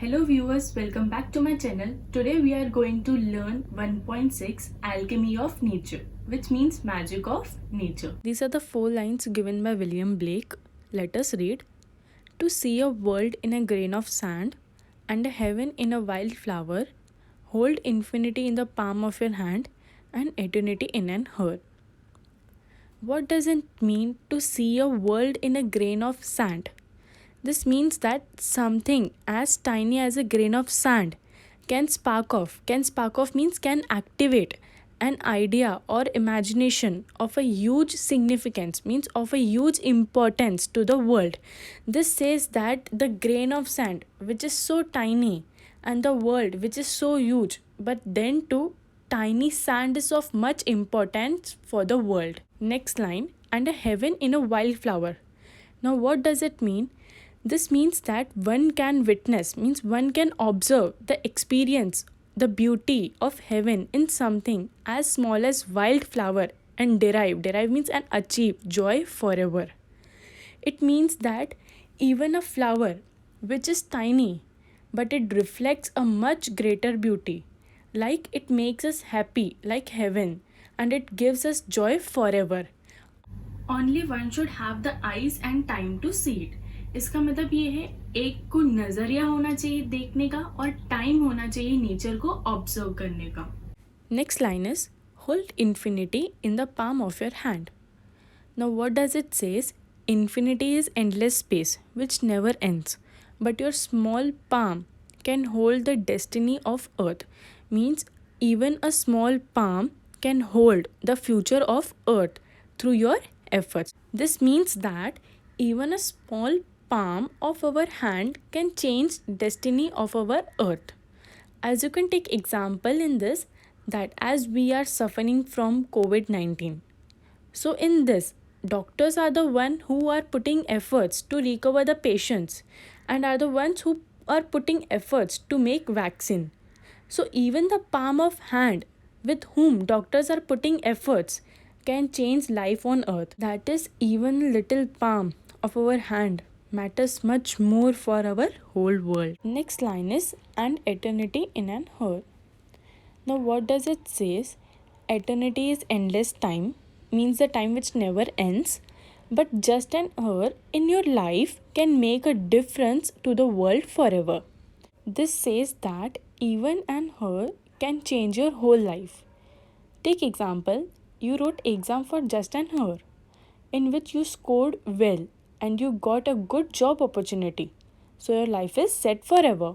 Hello viewers, welcome back to my channel. Today we are going to learn 1.6 Alchemy of Nature, which means magic of nature. These are the 4 lines given by William Blake. Let us read. To see a world in a grain of sand and a heaven in a wild flower, hold infinity in the palm of your hand and eternity in an her. What does it mean to see a world in a grain of sand? This means that something as tiny as a grain of sand can spark off. Can spark off means can activate an idea or imagination of a huge significance, means of a huge importance to the world. This says that the grain of sand, which is so tiny, and the world, which is so huge, but then too tiny sand is of much importance for the world. Next line, and a heaven in a wildflower. Now, what does it mean? This means that one can witness, means one can observe the experience, the beauty of heaven in something as small as wildflower and derive. Derive means and achieve joy forever. It means that even a flower which is tiny but it reflects a much greater beauty, like it makes us happy like heaven and it gives us joy forever. Only one should have the eyes and time to see it. इसका मतलब ये है एक को नजरिया होना चाहिए देखने का और टाइम होना चाहिए नेचर को ऑब्जर्व करने का. Next line is hold infinity in the palm of your hand. Now what does it says? Infinity is endless space which never ends. But your small palm can hold the destiny of earth. Means even a small palm can hold the future of earth through your efforts. This means that even a small palm of our hand can change destiny of our earth. As you can take example in this, that as we are suffering from COVID-19, so in this doctors are the one who are putting efforts to recover the patients and are the ones who are putting efforts to make vaccine. So even the palm of hand with whom doctors are putting efforts can change life on earth. That is, even little palm of our hand matters much more for our whole world. Next line is and eternity in an her. Now what does it says? Eternity is endless time, means the time which never ends, but just an hour in your life can make a difference to the world forever. This says that even an hour can change your whole life. Take example, you wrote exam for just an hour in which you scored well and you got a good job opportunity. So your life is set forever.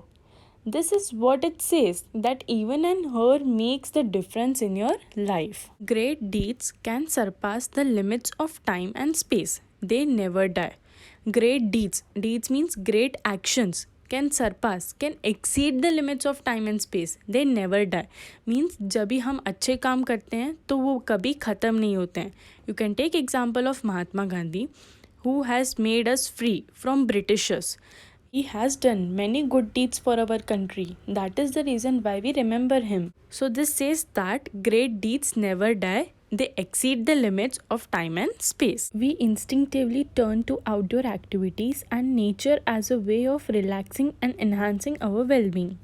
This is what it says, that even an hour makes the difference in your life. Great deeds can surpass the limits of time and space. They never die. Great deeds, deeds means great actions, can surpass, can exceed the limits of time and space. They never die. Means जब भी हम अच्छे काम करते हैं तो वो कभी ख़त्म नहीं होते हैं. You can take example of Mahatma Gandhi, who has made us free from Britishers. He has done many good deeds for our country. That is the reason why we remember him. So this says that great deeds never die. They exceed the limits of time and space. We instinctively turn to outdoor activities and nature as a way of relaxing and enhancing our well-being.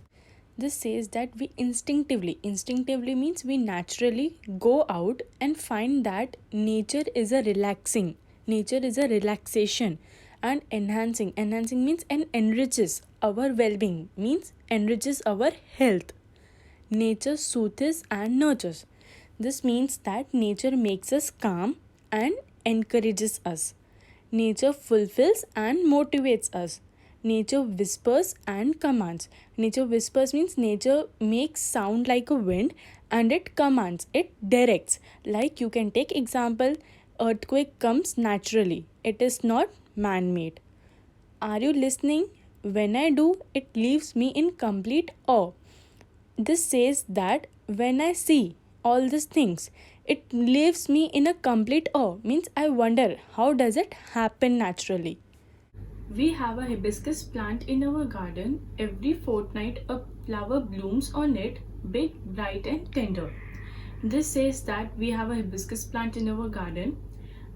This says that we instinctively means we naturally go out and find that nature is a relaxation and enhancing means and enriches our well-being, means enriches our health. Nature soothes and nurtures. This means that nature makes us calm and encourages us. Nature fulfills and motivates us. Nature whispers and commands. Nature whispers means nature makes sound like a wind and it commands, it directs. Like you can take example, earthquake comes naturally. It is not man-made. Are you listening? When I do, it leaves me in complete awe. This says that when I see all these things, it leaves me in a complete awe. Means I wonder how does it happen naturally. We have a hibiscus plant in our garden. Every fortnight a flower blooms on it, big, bright and tender. This says that we have a hibiscus plant in our garden.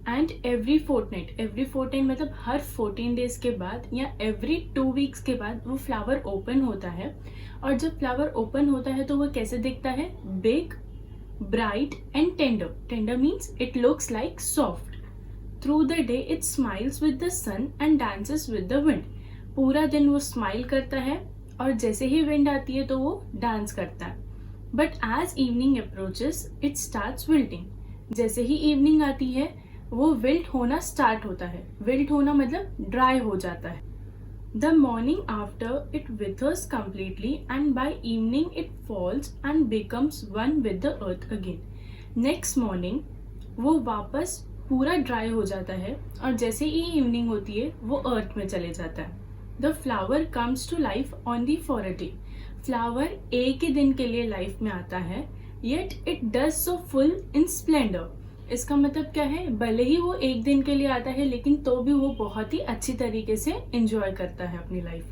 And every Fortnite मतलब हर 14 days के बाद या every 2 weeks के बाद वो flower open होता है. और जब फ्लावर ओपन होता है तो वो कैसे दिखता है? Big, bright and tender means it looks like soft. Through the day it smiles with the sun and dances with the wind. पूरा दिन वो स्माइल करता है और जैसे ही विंड आती है तो वो डांस करता है. But as evening approaches it starts wilting. जैसे ही इवनिंग आती है वो विल्ट होना स्टार्ट होता है. विल्ट होना मतलब ड्राई हो जाता है. The morning after it विथर्स completely and by evening it falls and becomes one with the earth again. Next morning वो वापस पूरा ड्राई हो जाता है और जैसे ही इवनिंग होती है वो अर्थ में चले जाता है. The flower comes to life only for a day. Flower एक ही दिन के लिए लाइफ में आता है. Yet it does so full in splendour. इसका मतलब क्या है? भले ही वो एक दिन के लिए आता है लेकिन तो भी वो बहुत ही अच्छी तरीके से एंजॉय करता है अपनी life.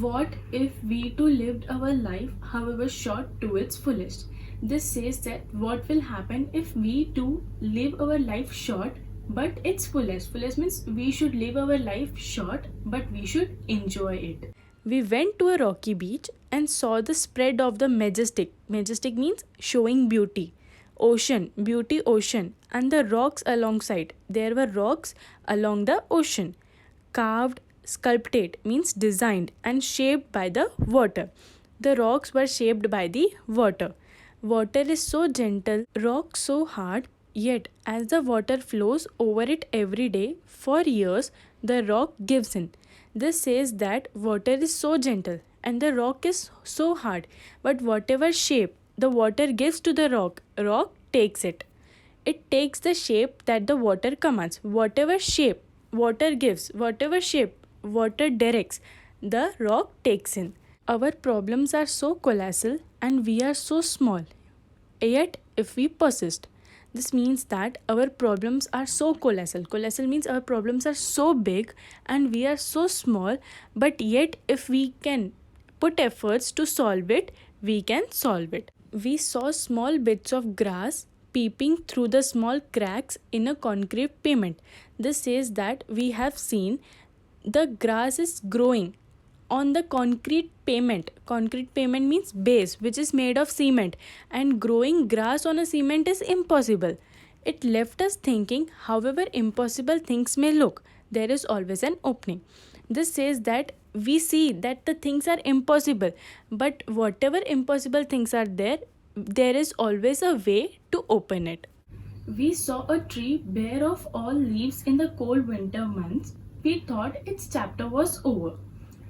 What if we too lived our life, however short, to its fullest? This says that what will happen if we too live our life short but its fullest. Fullest means we should live our life short but we should enjoy it. We went to a rocky beach and saw the spread of the majestic. Majestic means showing beauty. Ocean, beauty ocean, and the rocks alongside. There were rocks along the ocean. Carved, sculpted means designed and shaped by the water. The rocks were shaped by the water. Water is so gentle, rock so hard, yet as the water flows over it every day for years, the rock gives in. This says that water is so gentle and the rock is so hard, but whatever shape the water gives to the rock takes it. It takes the shape that the water commands. Whatever shape water gives, whatever shape water directs, the rock takes in. Our problems are so colossal and we are so small. Yet, if we persist, this means that our problems are so colossal. Colossal means our problems are so big and we are so small, but yet, if we can put efforts to solve it, we can solve it. We saw small bits of grass peeping through the small cracks in a concrete pavement. This says that we have seen the grass is growing on the concrete pavement. Concrete pavement means base which is made of cement, and growing grass on a cement is impossible. It left us thinking, however impossible things may look, there is always an opening. This says that we see that the things are impossible, but whatever impossible things are there, there is always a way to open it. We saw a tree bare of all leaves in the cold winter months. We thought its chapter was over.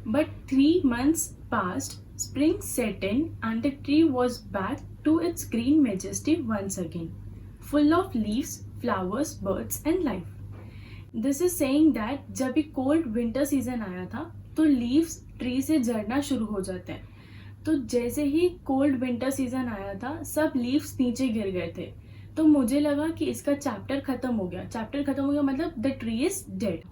But 3 months passed, spring set in, and the tree was back to its green majesty once again, full of leaves, flowers, birds, and life. This is saying that जब भी cold winter season आया था तो leaves tree से झड़ना शुरू हो जाते हैं. तो जैसे ही कोल्ड विंटर सीजन आया था सब लीव्स नीचे गिर गए थे. तो मुझे लगा कि इसका चैप्टर खत्म हो गया मतलब the tree is dead.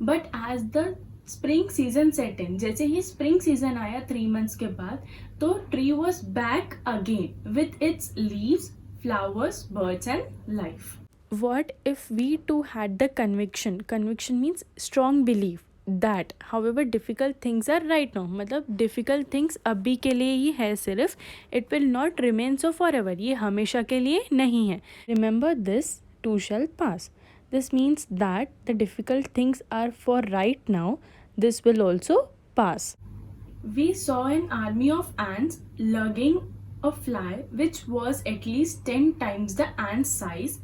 But as the spring season set in, जैसे ही स्प्रिंग सीजन आया 3 मंथ्स के बाद, तो tree was back again with its leaves, flowers, birds, and life. What if we too had the conviction? Conviction means strong belief that however difficult things are right now, मतलब difficult things अभी के लिए ही है सिर्फ, it will not remain so forever, ये हमेशा के लिए नहीं है. Remember this too shall pass. This means that the difficult things are for right now, this will also pass. We saw an army of ants lugging a fly which was at least 10 times the ant's size.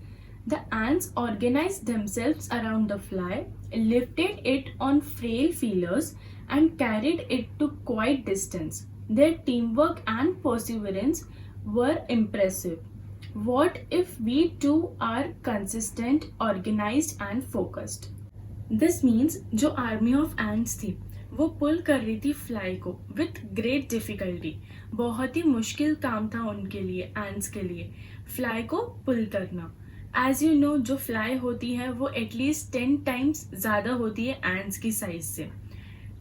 The ants organized themselves around the fly, lifted it on frail feelers, and carried it to quite distance. Their teamwork and perseverance were impressive. What if we too are consistent, organized, and focused? This means जो army of ants थी वो पुल कर रही थी fly को with great difficulty. बहुत ही मुश्किल काम था उनके लिए, एंट्स के लिए, फ्लाई को पुल करना. एज यू नो, जो फ्लाई होती है वो एटलीस्ट 10 टाइम्स ज़्यादा होती है एंट्स की साइज से.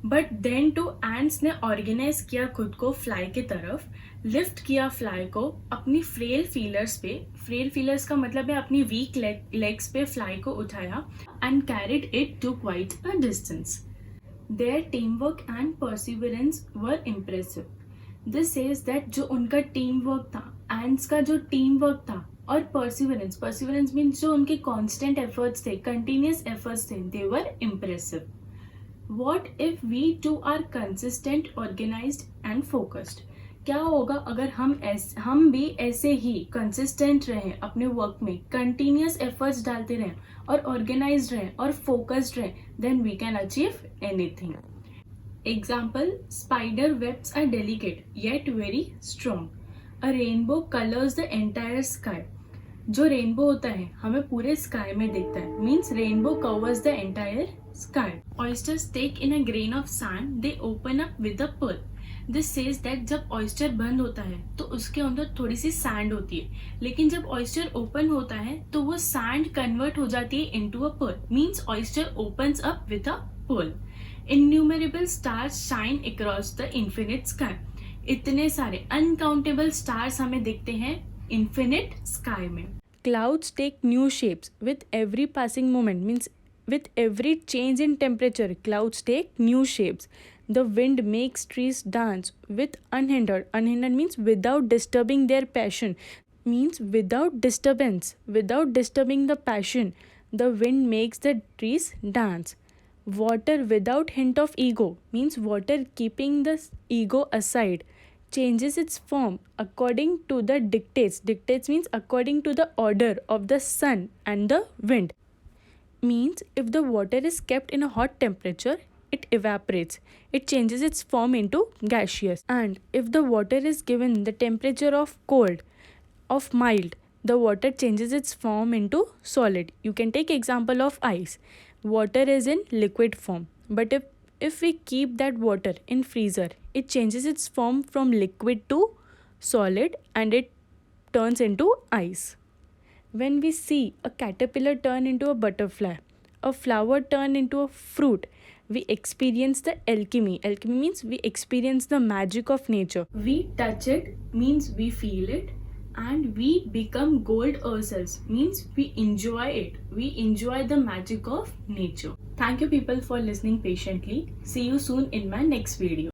बट देन टू एंड्स ने ऑर्गेनाइज किया खुद को फ्लाई की तरफ, लिफ्ट किया फ्लाई को अपनी फ्रेल फीलर्स पे, फ्रेल फीलर्स का मतलब है अपनी वीक लेग्स पे फ्लाई को उठाया and carried it to quite a distance. Their team work and perseverance were impressive. This says that जो उनका टीम वर्क था, एंड्स का जो टीम वर्क था, और परसिवरेंस मीन्स जो उनके कॉन्स्टेंट एफर्ट्स थे, कंटिन्यूस एफर्ट्स थे, दे वर impressive. What if we too are consistent, organized and focused? क्या होगा अगर हम भी ऐसे ही कंसिस्टेंट रहें अपने वर्क में, कंटिन्यूस एफर्ट्स डालते रहें और ऑर्गेनाइज्ड रहें और फोकस्ड रहें, then we can achieve anything. Example, spider webs are delicate yet very strong. A rainbow colours the entire sky. जो रेनबो होता है हमें पूरे स्काई में दिखता है, means rainbow covers the entire sky. Oysters take in a grain of sand, they open up with a pearl. This says that जब oyster बंद होता है तो उसके अंदर थोड़ी सी sand होती है, लेकिन जब oyster open होता है तो वो sand convert हो जाती है into a pearl. Means oyster opens up with a pearl. Innumerable stars shine across the infinite sky. इतने सारे uncountable stars हमें दिखते हैं infinite sky में. Clouds take new shapes with every passing moment, means with every change in temperature, clouds take new shapes. The wind makes trees dance with unhindered. Unhindered means without disturbing their passion. Means without disturbance. Without disturbing the passion, the wind makes the trees dance. Water without hint of ego. Means water keeping the ego aside changes its form according to the dictates. Dictates means according to the order of the sun and the wind. Means if the water is kept in a hot temperature, it evaporates. It changes its form into gaseous. And if the water is given the temperature of cold, of mild, the water changes its form into solid. You can take example of ice. Water is in liquid form, but if we keep that water in freezer, it changes its form from liquid to solid and it turns into ice. When we see a caterpillar turn into a butterfly, a flower turn into a fruit, we experience the alchemy. Alchemy means we experience the magic of nature. We touch it means we feel it, and we become gold ourselves means we enjoy it. We enjoy the magic of nature. Thank you people for listening patiently. See you soon in my next video.